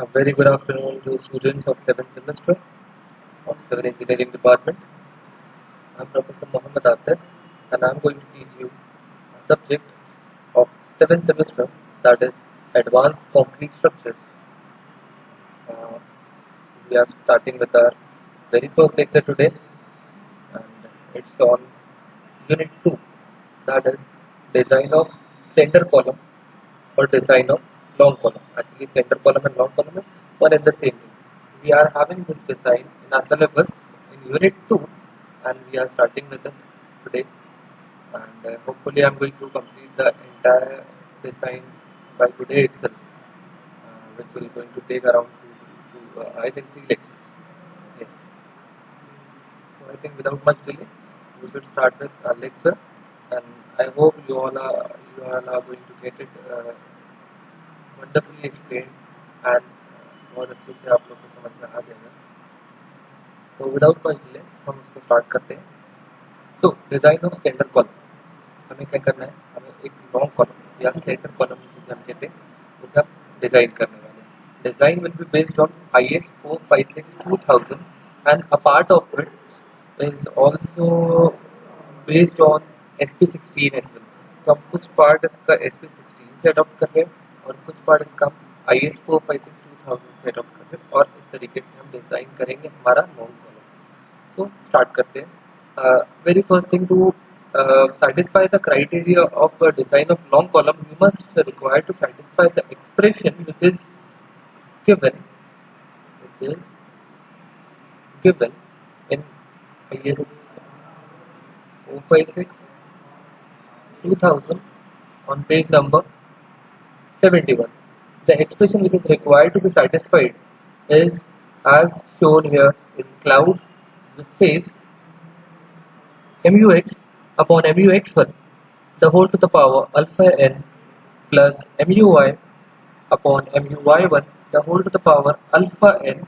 A very good afternoon to students of 7th semester of Civil Engineering Department. I'm Professor Mohammed Akhtar and I'm going to teach you a subject of 7th semester, that is Advanced Concrete Structures. Uh, we are starting with our very first lecture today, and it's on Unit 2, that is Design of Slender Column or Design of Long Column. Actually, slender column and long column is one and the same thing. We are having this design in our syllabus in Unit 2, and we are starting with it today. And hopefully, I'm going to complete the entire design by today itself, which will going to take around I think 3 lectures. Yes. So I think without much delay, we should start with our lecture, and I hope you all are going to get it wonderfully explained and बहुत अच्छे से आप लोग को समझ में आ जाएगा. तो विदाउट मच डिले हम उसको स्टार्ट करते हैं. तो डिजाइन ऑफ स्लैंडर कॉलम, हमें क्या करना है, हमें एक लॉन्ग कॉलम या स्लैंडर कॉलम जिसे हम कहते हैं उसे हम डिजाइन करने वाले हैं. Design will be based on IS 456-2000 and a part of it is also based on SP16 as well. तो हम कुछ पार्ट इसका SP16 से अडॉप्ट कर रहे हैं और कुछ पार्ट इसका IS 456-2000 से अडॉप्ट कर रहे हैं, और इस तरीके से हम डिजाइन करेंगे हमारा लॉन्ग कॉलम. सो स्टार्ट करते हैं. Very first thing, to satisfy the criteria of a design of long column, you must require to satisfy the expression which is given in IS 456-2000 on page number 71. The expression which is required to be satisfied is as shown here in cloud, which says MUX upon MUX1 the whole to the power alpha n plus MUY upon MUY1 the whole to the power alpha n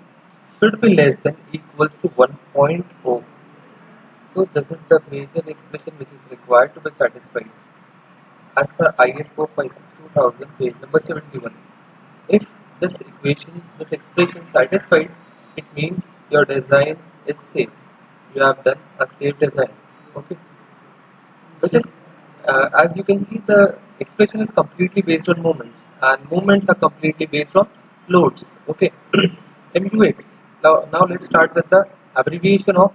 should be less than equals to 1.0. So this is the major expression which is required to be satisfied as per IS 456-2000 page number 71. If this expression satisfied, it means your design is safe. You have done a safe design. Okay. Which is, as you can see, the expression is completely based on moments, and moments are completely based on loads. Okay. MUX. Now let's start with the abbreviation of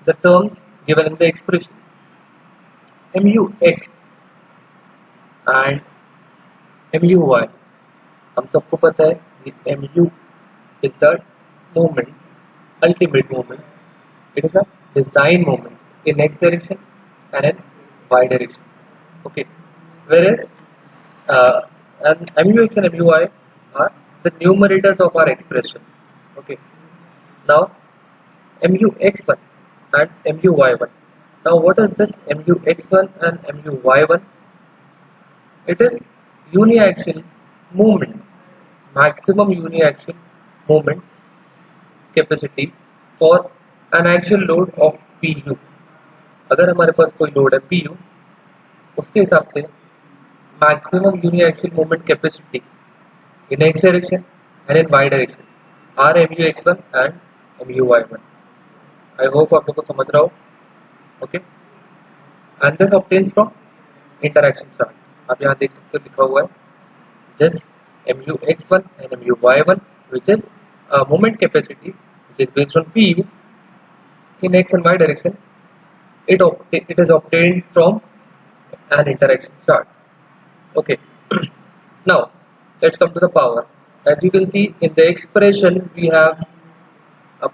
the terms given in the expression. MUX and MUY. हम सबको पता है कि MU is the moment, ultimate moment. It is a design moment in x direction and in y direction. Okay. Whereas and MUX and MUY are the numerators of our expression. Okay. Now MUX1 and MUY1. Now what is this MUX1 and MUY1? It is uniaxial movement, maximum uniaxial movement capacity for an axial load of PU. अगर हमारे पास कोई load है PU, उसके हिसाब से maximum uniaxial movement capacity in x direction and in y direction are MUX1 and MUY1. I hope आप लोग को समझ रहा हो. Okay. And this obtains from interaction chart. आप यहाँ देख सकते हो लिखा हुआ है just MUX1 and MUY1, which is a moment capacity which is based on PU in x and y direction. It is obtained from an interaction chart. Okay. Now let's come to the power. As you can see in the expression, we have a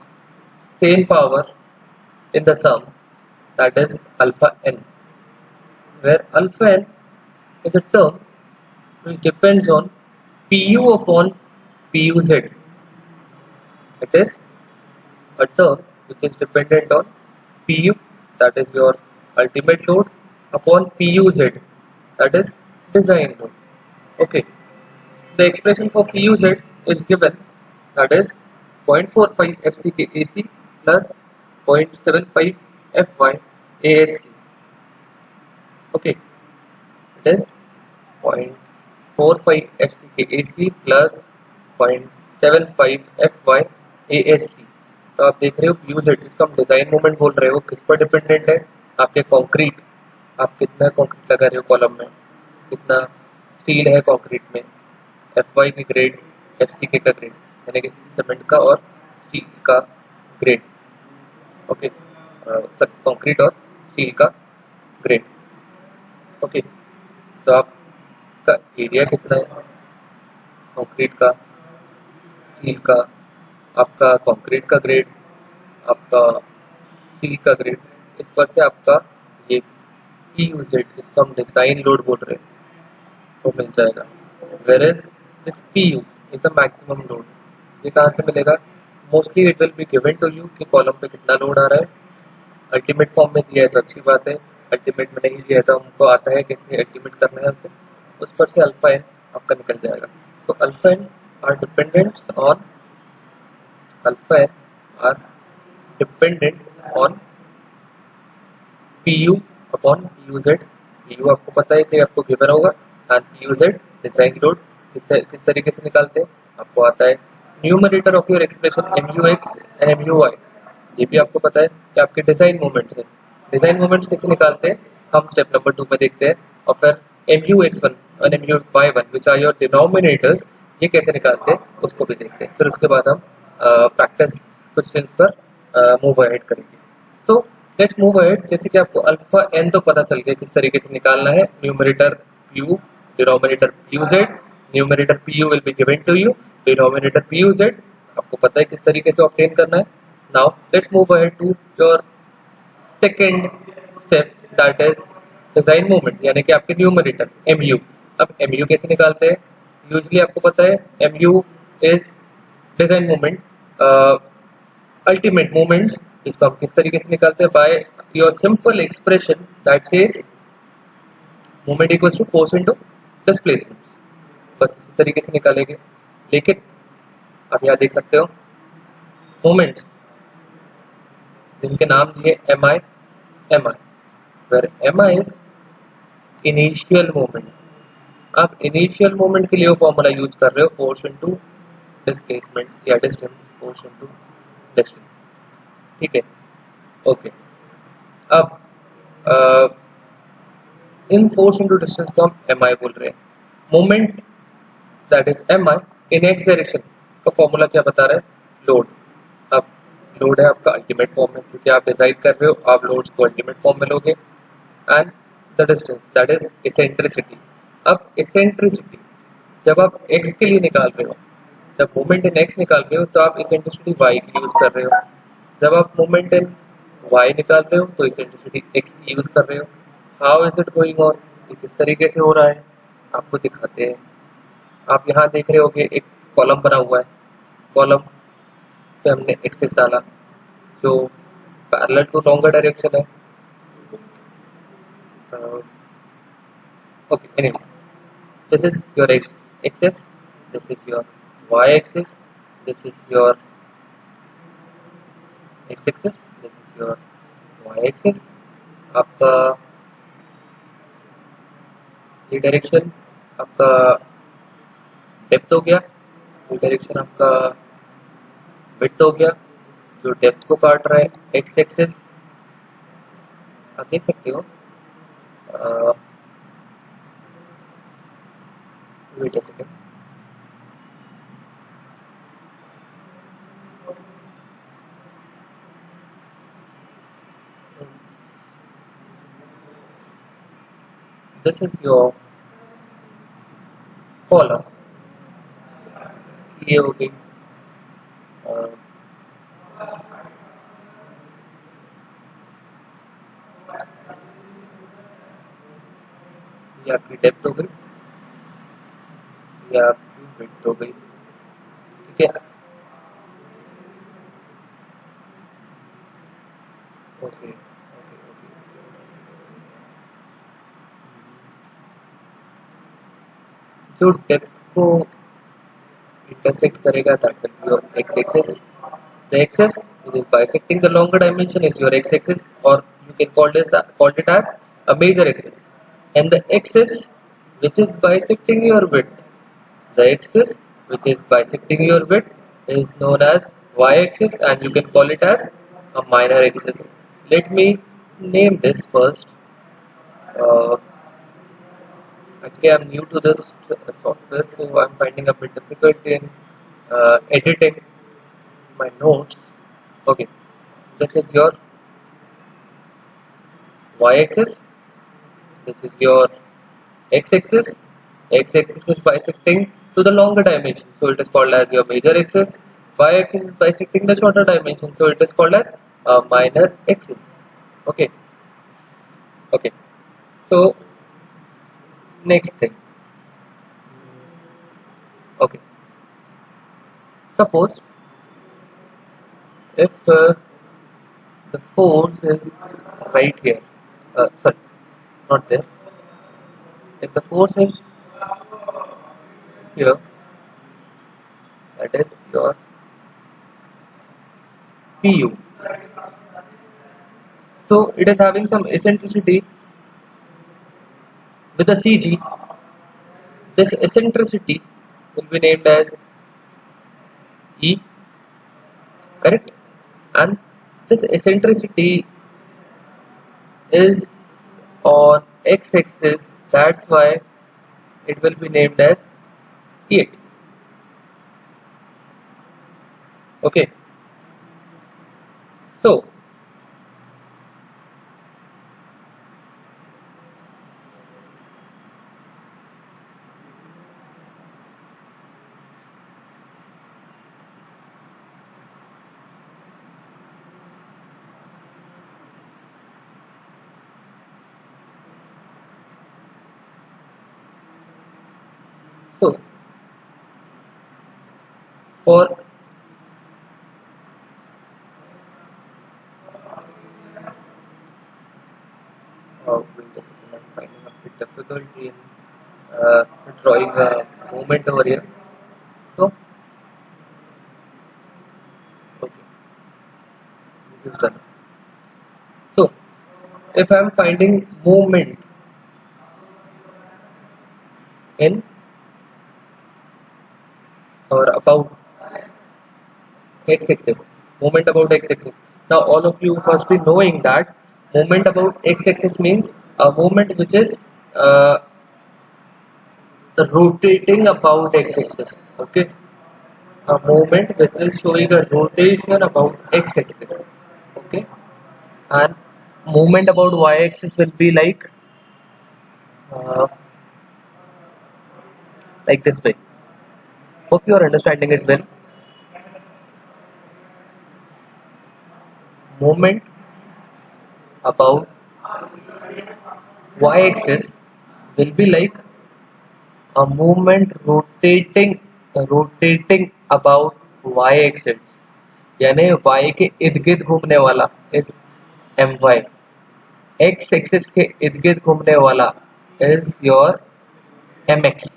same power in the sum, that is alpha n, where alpha n is a term which depends on PU upon PUZ. It is a term which is dependent on PU, that is your ultimate load, upon PUZ, that is design load. Okay. The expression for PUZ is given, that is 0.45 FCK AC plus 0.75 FY ASC. Okay. It is 0.45 FCK AC plus 0.75 75FYASC। तो आप देख रहे हो PUZ, जिसको हम design moment बोल रहे हो, किस पर डिपेंडेंट है? आपके कंक्रीट, आप कितना कंक्रीट लगा रहे हो कॉलम में, कितना स्टील है कंक्रीट में, FY की ग्रेड, FCK का ग्रेड, यानी कि सीमेंट का और स्टील का ग्रेड। ओके, कंक्रीट और स्टील का ग्रेड। ओके, तो आपका एरिया कितना है कंक्रीट का, स्टील का, आपका कंक्रीट का ग्रेड, आपका स्टील का ग्रेड, इस पर से आपका ये PUZ, जिसको हम डिजाइन लोड बोल रहे हैं, वो मिल जाएगा। Where is this PU is the maximum load. ये कहाँ से मिलेगा? Mostly it will be given to you कि कॉलम पे कितना लोड आ रहा है। अल्टीमेट फॉर्म में दिया है तो अच्छी बात है, अल्टीमेट में नहीं दिया है तो हमको आता है कैसे अल्टीमेट करना है उसे, उस पर से अल्फा एन आपका निकल जाएगा। तो alpha N R dependent on alpha N R dependent on PU upon PUZ। PU आपको पता है कि आपको गिवन होगा, एंड PUZ डिजाइन लोड किस तरीके से निकालते हैं आपको आता है। Numerator of your expression MUX and MUY, ये भी आपको पता है कि आपके डिजाइन मोमेंट्स है। डिजाइन मोमेंट्स कैसे निकालते हैं हम स्टेप नंबर 2 में देखते हैं, और फिर MUX1 और MUY1 which are your denominators, ये कैसे निकालते हैं उसको भी देखते हैं। फिर उसके बाद हम प्रैक्टिस क्वेश्चंस पर मूव अहेड करेंगे। So let's move ahead. जैसे कि आपको अल्फा एन तो पता चल गया किस तरीके से निकालना है, numerator PU, denominator PUZ, numerator PU will be given to you, denominator PUZ आपको पता है किस तरीके से ऑब्टेन करना है। Now let's move ahead to your second step, that is design moment, यानी कि आपके न्यूमरेटर MU। अब MU कैसे निकालते हैं? यूजली आपको पता है MU is design moment, ultimate moments. इसको हम किस तरीके से निकालते हैं? By your simple expression that says moment equals to force into displacement. बस इसी तरीके से निकालेंगे। लेकिन आप यहाँ देख सकते हो मोमेंट्स जिनके नाम दिए MI, where MI is initial moment. आप इनिशियल मोमेंट के लिए वो फॉर्मूला यूज कर रहे हो, फोर्स इनटू डिस्प्लेसमेंट या डिस्टेंस, फोर्स इनटू डिस्टेंस। ठीक है, ओके। अब इन फोर्स इनटू डिस्टेंस को हम MI बोल रहे हैं। Moment that is MI in x direction का फॉर्मूला क्या बता रहा है? लोड। अब लोड है आपका अल्टीमेट फॉर्म में, क्योंकि आप डिसाइड कर रहे हो, आप लोड्स को अल्टीमेट फॉर्म में लोगे। And the distance that is eccentricity. अब इसेंट्रिसिटी जब आप x के लिए निकाल रहे हो, जब मोमेंट इन x निकाल रहे हो तो आप इसेंट्रिसिटी y की यूज कर रहे हो। जब आप मोमेंट इन y निकाल रहे हो तो इसेंट्रिसिटी x की यूज कर रहे हो। How is it going on? ये किस तरीके से हो रहा है आपको दिखाते हैं। आप यहाँ देख रहे होगे एक कॉलम बना हुआ है, कॉलम पे हमने एक्सेस डाला जो पैरेलल टू लॉन्गर डायरेक्शन है। okay, anyways, this is your x-axis, this is your y-axis, this is your x-axis, this is your y-axis। आपका ये डायरेक्शन आपका डेप्थ हो गया, ये डायरेक्शन आपका विड्थ हो गया। जो डेप्थ को काट रहा है x-axis, आप देख सकते हो। wait a second, this is your column, ये हो गई ये आपकी डेप्थ हो गई, ये आपकी विड्थ हो गई। ठीक है, ओके। जो डेप्थ को इंटरसेक्ट करेगा that will be your x-axis। The axis which is bisecting the longer dimension is your x-axis, or you can call it as a major axis. And the axis which is bisecting your width, the axis which is bisecting your width, is known as y-axis, and you can call it as a minor axis. Let me name this first. Uh, Actually, I'm new to this software, so I'm finding a bit difficult in editing my notes. Okay, this is your y-axis, this is your x-axis. X-axis is bisecting to the longer dimension, so it is called as your major axis. Y-axis is bisecting the shorter dimension, so it is called as a minor axis. Okay, okay. So next thing. Okay, suppose if the force is right here. Sorry, not there. If the force is here, that is your Pu. So it is having some eccentricity with a CG. This eccentricity will be named as E, correct? And this eccentricity is on x-axis. That's why it will be named as Ex. Okay. So so for wait a second, I'm finding a bit difficulty in drawing a movement over here. So okay, this is done. So if I'm finding movement in or about x-axis, movement about x-axis. Now all of you must be knowing that movement about x-axis means a movement which is uh, rotating about x-axis. Okay, a movement which is showing a rotation about x-axis. Okay, and movement about y-axis will be uh, like this way. Hope you are understanding it well. Movement about y-axis will be like a movement rotating about y axis, यानी y के इर्द गिर्द घूमने वाला is my. X axis के इर्द गिर्द घूमने वाला is your mx.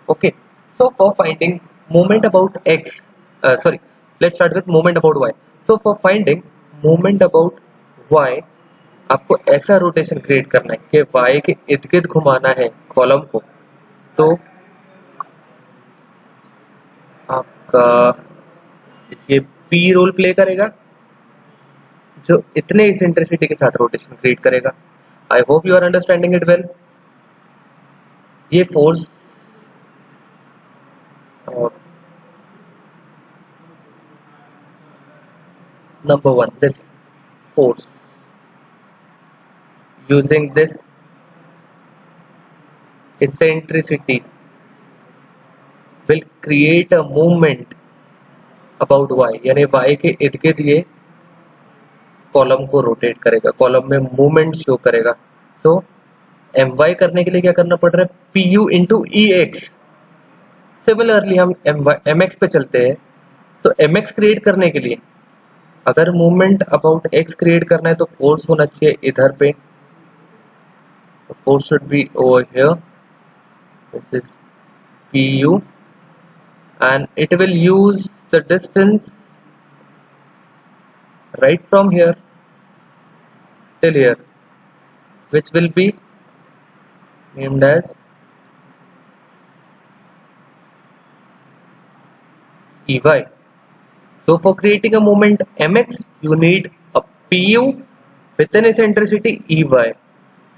Okay, so for finding moment about x, sorry, let's start with moment about y. So for finding moment about y, आपको ऐसा रोटेशन क्रिएट करना है कि y के इर्द गिर्द घुमाना है कॉलम को. तो आपका ये पी रोल प्ले करेगा जो इतने इसेंट्रिसिटी के साथ रोटेशन क्रिएट करेगा. I hope you are understanding it well. ये force number one, this force using this eccentricity will create a movement about y, यानी y के इर्द गिर्द ये कॉलम को रोटेट करेगा, कॉलम में मूवमेंट शो करेगा. सो एम वाई करने के लिए क्या करना पड़ रहा है, पी यू इंटू ई एक्स. सिमिलरली हम एम एक्स पे चलते हैं. तो एम एक्स क्रिएट करने के लिए अगर मूवमेंट अबाउट एक्स क्रिएट करना है तो फोर्स होना चाहिए इधर पे. Force should be over here. This is P U and it will use the distance right from here till here, which will be named as Ey. So for creating a moment mx, you need a pu with an eccentricity Ey.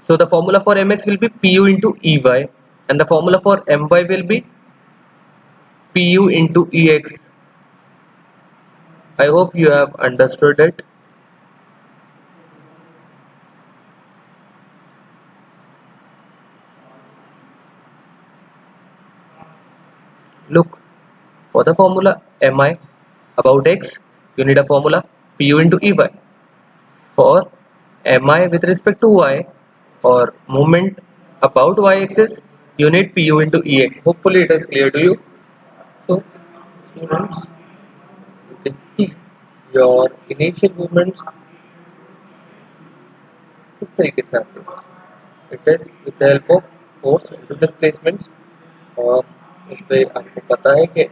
So the formula for mx will be pu into Ey, and the formula for my will be pu into ex. I hope you have understood it. Look, for the formula mi about x, you need a formula pu into Ey. For mi with respect to y, or moment about y-axis, you need pu into ex. Hopefully it is clear to you. So students, you can see your initial movements इस तरीके से आते हैं. It is with the help of force into displacements. और इस पे आपको पता है कि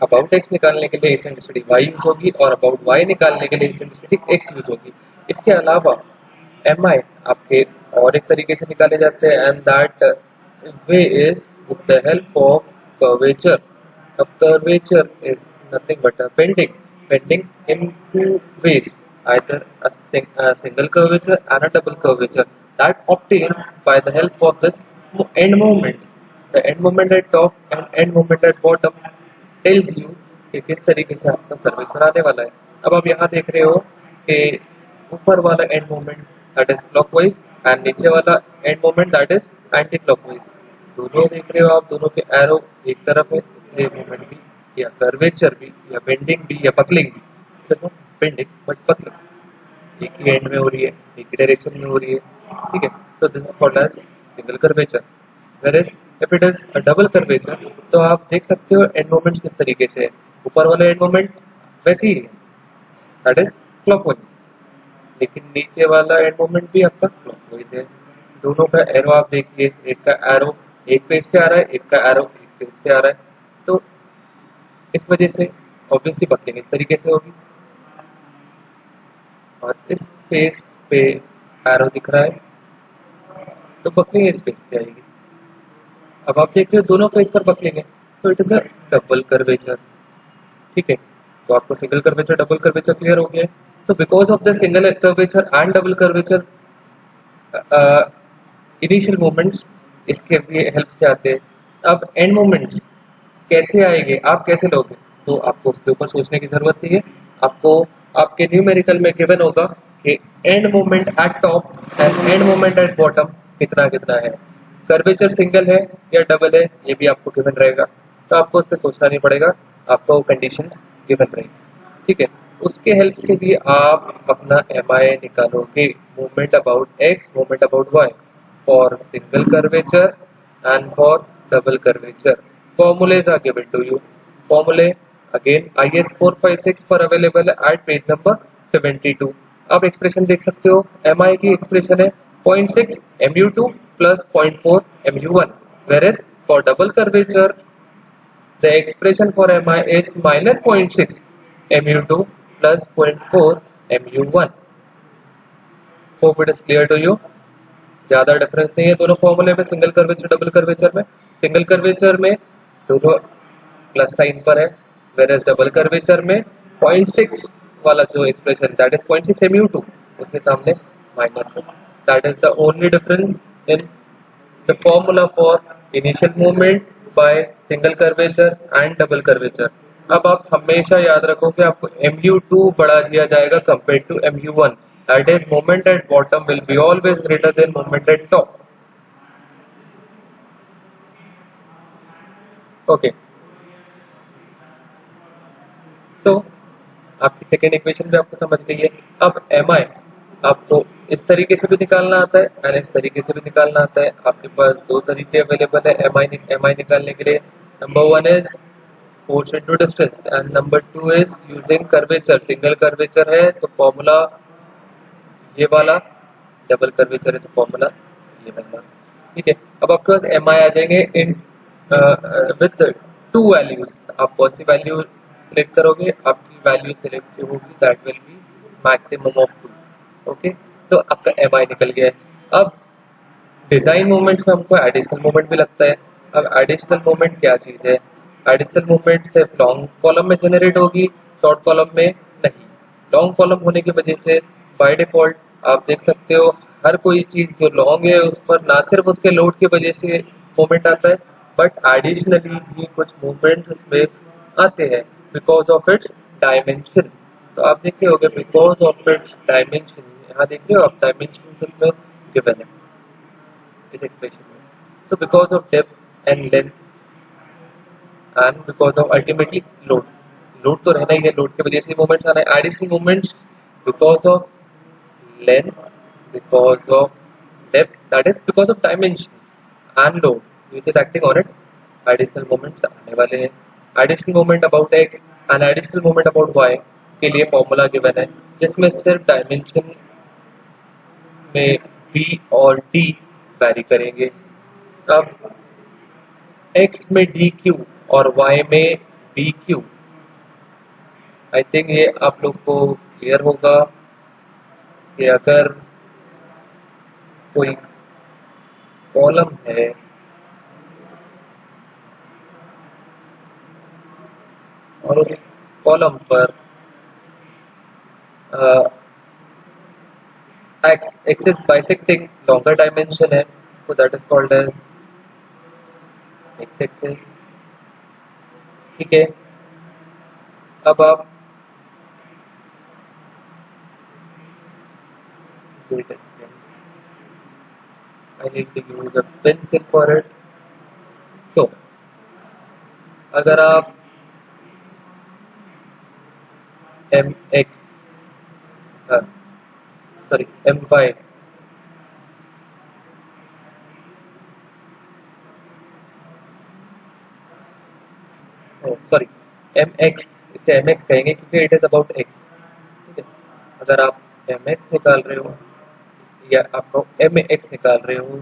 अबाउट x निकालने के लिए इसेंट्रिसिटी y यूज होगी और अबाउट y निकालने के लिए इसेंट्रिसिटी x यूज होगी. इसके अलावा mi आपके और एक तरीके से निकाले जाते हैं, and that way is with the help of curvature. अब curvature is nothing but a bending in two ways, either a single curvature and a double curvature, that obtains by the help of this end moment. The end moment at top and end moment at bottom tells you कि किस तरीके से आपका curvature आने वाला है. अब आप यहाँ देख रहे हो कि ऊपर वाला end moment that is clockwise and नीचे वाला end moment that is anti clockwise. दोनों देख रहे हो आप, दोनों के एरो एक तरफ है, इसलिए मोमेंट भी या कर्वेचर भी या बेंडिंग भी या बकलिंग भी, देखो बेंडिंग बट बकलिंग एक ही एंड में हो रही है, एक ही डायरेक्शन में हो रही है. ठीक है, so this is called as single curvature. Whereas if it is a double curvature, तो आप देख सकते हो एंड मोमेंट्स किस तरीके से है. ऊपर वाला एंड मोमेंट वैसे ही है, दैट इज क्लॉकवाइज, लेकिन नीचे वाला एंड मोमेंट भी आपका क्लॉकवाइज है. दोनों का एरो आप देखिए, एक का एरो एक फेज से आ रहा है, एक का एरो एक फेज से आ रहा है. तो इस वजह से ऑब्वियसली बकलिंग इस तरीके से होगी, और इस फेस पे एरो दिख रहा है तो बकलिंग इस फेस पे आएगी. अब आप देख रहे हो दोनों फेस पर बकलिंग है, तो it is a double curvature. ठीक है, तो आपको single curvature double curvature clear हो गया है. तो because of the single curvature and double curvature, initial moments इसके भी हेल्प से आते हैं. अब एंड मोमेंट्स कैसे आएंगे, आप कैसे लोगे, तो आपको उसके ऊपर सोचने की जरूरत नहीं है. आपको आपके न्यूमेरिकल में गिवन होगा कि end moment at top and end moment at bottom कितना कितना है. कर्वेचर सिंगल है या डबल है ये भी आपको गिवन रहेगा, तो आपको उस पर सोचना नहीं पड़ेगा, आपको कंडीशंस गिवन रहेगी. ठीक है, उसके हेल्प से भी आप अपना mi निकालोगे, moment about x, moment about y, for single curvature and for double curvature. Formulas are given to you. Formulae again IS 456 पर available है at पेज नंबर 72. आप एक्सप्रेशन देख सकते हो, mi की एक्सप्रेशन है 0.6 mu2 plus 0.4 mu1, whereas for double curvature the expression for mi is minus 0.6 mu2 plus 0.4 mu1. Hope it is clear to you. ज्यादा difference नहीं है दोनों फॉर्मूले में, सिंगल कर्वेचर डबल कर्वेचर में. सिंगल कर्वेचर में दोनों प्लस साइन पर है, वेरएज डबल कर्वेचर में 0.6 वाला जो एक्सप्रेशन दैट इज 0.6 mu2 उसके सामने माइनस है. That is the only difference in the formula for initial movement by single curvature and double curvature. अब आप हमेशा याद रखो कि आपको mu2 बढ़ा दिया जाएगा compare to mu1. That is, moment at bottom will be always greater than moment at top. Okay. So, आपकी सेकेंड इक्वेशन भी आपको समझ गई है. अब mi आपको इस तरीके से भी निकालना आता है और इस तरीके से भी निकालना आता है. आपके पास दो तरीके अवेलेबल है mi निकालने के लिए. Number one is force into distance and number two is using curvature. Single curvature है तो फॉर्मूला ये वाला, डबल कर्वेचर है तो फॉर्मूला ये वाला. ठीक है, अब आपके पास mi आ जाएंगे इन विद टू वैल्यूज. आप कौन सी वैल्यू सिलेक्ट करोगे, आपकी वैल्यू सिलेक्ट जो होगी that will be maximum of 2. Okay, तो आपका mi निकल गया है. अब डिजाइन मोमेंट्स में हमको एडिशनल मोमेंट भी लगता है. अब एडिशनल मोमेंट क्या चीज है, एडिशनल मूवमेंट सिर्फ लॉन्ग कॉलम में जनरेट होगी, शॉर्ट कॉलम में नहीं। लॉन्ग कॉलम होने की वजह से बाय डिफॉल्ट आप देख सकते हो हर कोई चीज जो लॉन्ग है उस पर ना सिर्फ उसके लोड की वजह से मूवमेंट आता है, बट एडिशनली भी कुछ मूवमेंट्स इसमें आते हैं बिकॉज ऑफ इट्स डायमेंशन। तो आप देख रहे होगे बिकॉज ऑफ इट्स डायमेंशन, यहाँ देख रहे हो आप डायमेंशन इसमें गिवन है इस एक्सप्रेशन में। So because of depth and length and because of ultimately load, load तो रहना ही है, load की वजह से मूवमेंट्स आना है। Additional movements because of length, because of depth, that is because of dimensions and load which is acting on it, additional movements आने वाले हैं। Additional movement about x and additional movement about y के लिए formula given है जिसमें सिर्फ dimension में b और d वैरी करेंगे। अब x में डी क्यू और y में बी क्यू, आई थिंक ये आप लोग को क्लियर होगा कि अगर कोई कॉलम है और उस कॉलम पर X is bisecting longer dimension है, तो that is called as X axis. ठीक है, अब आप I need to use a pencil for it. So, अगर आप mx sorry my sorry mx, इसे mx कहेंगे क्योंकि इट इज अबाउट x। ठीक है, अगर आप mx निकाल रहे हो या आप mx निकाल रहे हो,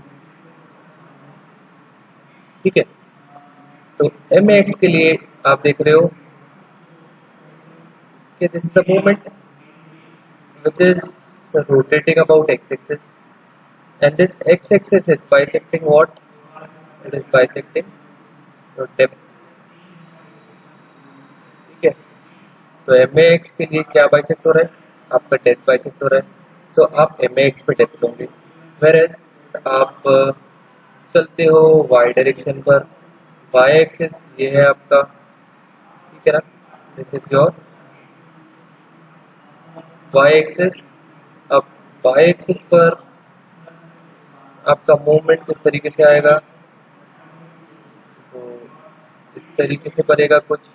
ठीक है, तो mx के लिए आप देख रहे हो कि this is the moment which is rotating about x-axis and this x-axis is bisecting what? It is bisecting your depth। ठीक है, तो mx के लिए क्या बाइसेक्ट हो रहा है? आपका डेप्थ बाइसेक्ट हो रहा है, तो आप mx पे डेप्थ लोगे। whereas आप चलते हो y डायरेक्शन पर, y एक्सिस ये है आपका, ठीक है ना, this is your y axis. अब y एक्सिस पर आपका मूवमेंट किस तरीके से आएगा? तो इस तरीके से बनेगा कुछ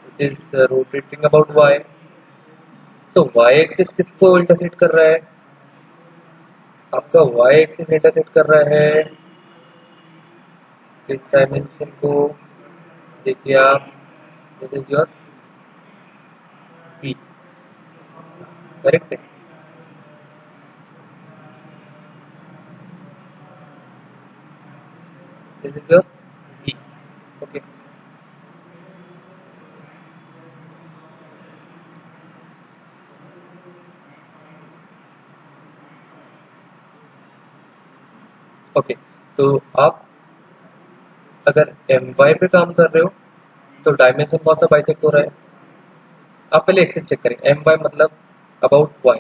which is rotating about y। तो y एक्सिस किसको इंटरसेक्ट कर रहा है? आपका y एक्सिस इंटरसेक्ट कर रहा है इस डायमेंशन को, देखिए आप, this is your p, correct है। This is your p, okay. Okay, तो आप अगर my पे काम कर रहे हो तो डायमेंशन कौन सा बाइसेक्ट हो रहा है? आप पहले एक्सिस चेक करें, my मतलब अबाउट y,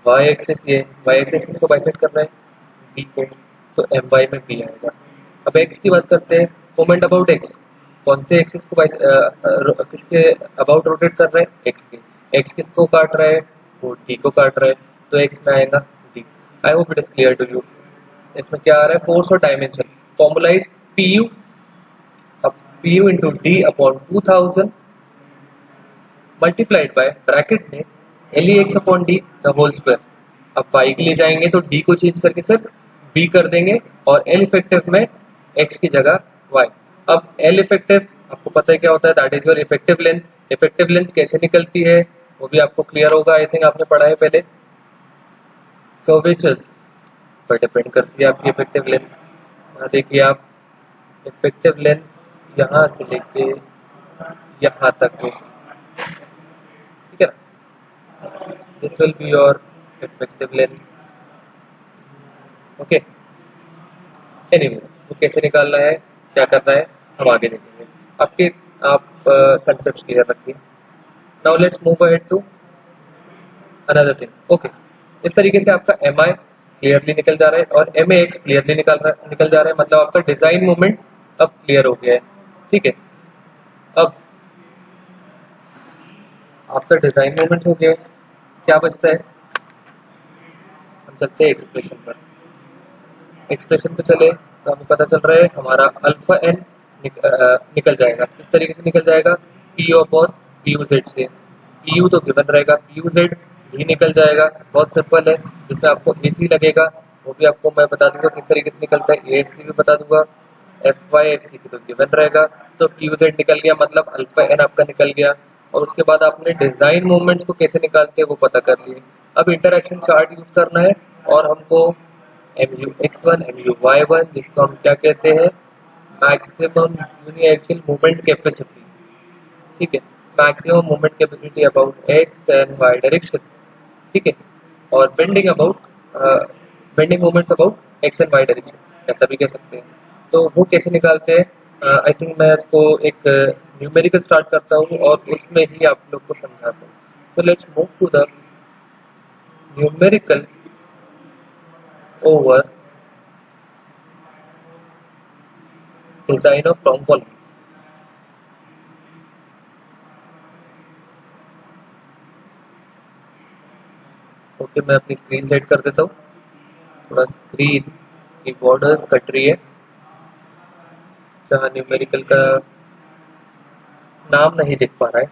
y एक्सिस ये, y एक्सिस किसको बाइसेक्ट कर रहा है? b को, तो my में b आएगा। अब x की बात करते हैं, मोमेंट अबाउट x कौन से एक्सिस को किसके अबाउट रोटेट कर रहा है? x के। x किसको काट रहा है? वो d को काट रहा है, तो x में आएगा d। I hope it is clear to you. इसमें क्या आ रहा है? फोर्स और डायमेंशन। फॉर्मूला इज pu, अब pu into D upon 2000 multiplied by bracket में LEX upon D the whole square. अब y के लिए जाएंगे तो d को चेंज करके सिर्फ b कर देंगे और L इफेक्टिव में x की जगह y। अब L इफेक्टिव आपको पता है क्या होता है? That is your effective length. Effective length कैसे निकलती है वो भी आपको क्लियर होगा, आई थिंक आपने पढ़ा है पहले। कर्वेचर्स पर डिपेंड करती है आपकी इफेक्टिव लेंथ। देखिए आप, इफेक्टिव लेंथ यहाँ से लेके यहाँ तक है, ठीक है ना, this will be your effective length, okay. Anyways, वो कैसे निकालना है, क्या करना है? हम आगे देखेंगे। आपके आप कंसेप्ट क्लियर रखिए। Now let's move ahead to another thing. Okay, इस तरीके से आपका एम आई क्लियरली निकल जा रहा है और एम ए एक्स क्लियरली निकल जा रहा है, मतलब आपका डिजाइन मूवमेंट अब क्लियर हो गया है। ठीक है, अब आपका डिजाइन मूवमेंट हो गया है, क्या बचता है? हम चलते हैं एक्सप्रेशन पर। एक्सप्रेशन पे चले तो हमें पता चल रहा है हमारा अल्फा एन निकल जाएगा। किस तरीके से निकल जाएगा? P U upon P U Z से। पी यू तो गिवन रहेगा, पी यू जेड भी निकल जाएगा, बहुत सिंपल है। जिसमें आपको ए सी लगेगा वो भी आपको मैं बता दूंगा किस तरीके से निकलता है, ए एफ सी भी बता दूंगा। एफ वाई एफ सी की तो गिवन रहेगा, तो पी यू जेड निकल गया, मतलब अल्फा एन आपका निकल गया। और उसके बाद आपने डिजाइन मूवमेंट्स को कैसे निकालते हैं वो पता कर लिए। अब इंटरएक्शन चार्ट यूज करना है और हमको M U X one M U Y one, जिसको हम क्या कहते हैं? Maximum uniaxial movement capacity. ठीक है, maximum movement capacity about X and Y direction. ठीक है, और bending movements about X and Y direction, ऐसा भी कह सकते हैं। तो वो कैसे निकालते हैं? आई थिंक मैं इसको एक न्यूमेरिकल स्टार्ट करता हूँ और उसमें ही आप लोग को समझाता हूँ। तो let's move to the numerical over design of ट्रोम्बोलिन। ओके, मैं अपनी स्क्रीन सेट कर देता हूँ। थोड़ा स्क्रीन की बॉर्डर्स कट रही है, जहाँ न्यूमेरिकल का नाम नहीं दिख पा रहा है।